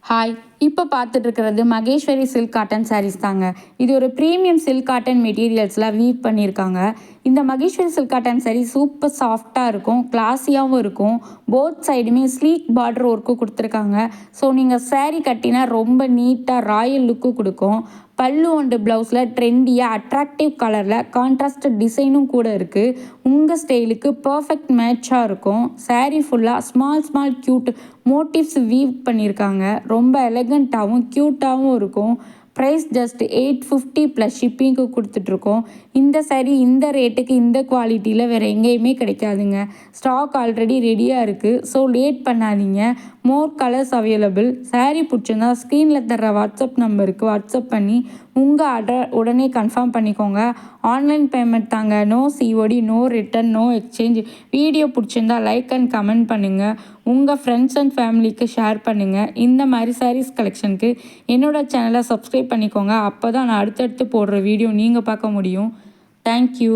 Hi, இப்போ பார்த்துட்டு இருக்கிறது மகேஸ்வரி சில்க் காட்டன் சாரீஸ் தாங்க. இது ஒரு ப்ரீமியம் சில்க் காட்டன் மெட்டீரியல்ஸில் வீவ் பண்ணியிருக்காங்க. இந்த Maheswari silk cotton sari super சாஃப்டாக இருக்கும், கிளாஸியாகவும் இருக்கும். போத் சைடுமே ஸ்லீக் பார்டர் ஒர்க்கு கொடுத்துருக்காங்க. ஸோ நீங்கள் சாரீ கட்டினா ரொம்ப நீட்டாக ராயல் லுக்கு கொடுக்கும். பல்லு அண்டு ப்ளவுஸில் ட்ரெண்டியாக அட்ராக்டிவ் கலரில் கான்ட்ராஸ்ட் டிசைனும் கூட இருக்குது. உங்கள் ஸ்டைலுக்கு பர்ஃபெக்ட் மேட்சாக இருக்கும். சாரீ ஃபுல்லாக small small cute motives we've பண்ணியிருக்காங்க. ரொம்ப எலகண்ட்டாகவும் க்யூட்டாகவும் இருக்கும். ப்ரைஸ் ஜஸ்ட் 850 ப்ளஸ் ஷிப்பிங்க்கு கொடுத்துட்ருக்கோம். இந்த சாரீ இந்த ரேட்டுக்கு இந்த குவாலிட்டியில் வேறு எங்கேயுமே கிடைக்காதுங்க. ஸ்டாக் ஆல்ரெடி ரெடியாக இருக்குது. ஸோ லேட் பண்ணாதீங்க. மோர் கலர்ஸ் அவைலபிள். சாரீ பிடிச்சிருந்தா ஸ்க்ரீனில் தர்ற வாட்ஸ்அப் நம்பருக்கு வாட்ஸ்அப் பண்ணி உங்கள் ஆர்டர் உடனே கன்ஃபார்ம் பண்ணிக்கோங்க. ஆன்லைன் பேமெண்ட் தாங்க. No COD, no return, no exchange. Video பிடிச்சிருந்தா லைக் அண்ட் கமெண்ட் பண்ணுங்கள். உங்கள் ஃப்ரெண்ட்ஸ் அண்ட் ஃபேமிலிக்கு ஷேர் பண்ணுங்கள். இந்த மாதிரி சாரீஸ் கலெக்ஷனுக்கு என்னோடய சேனலை சப்ஸ்கிரைப் பண்ணிக்கோங்க. அப்போ தான் நான் அடுத்தடுத்து போடுற வீடியோ நீங்கள் பார்க்க முடியும். தேங்க்யூ.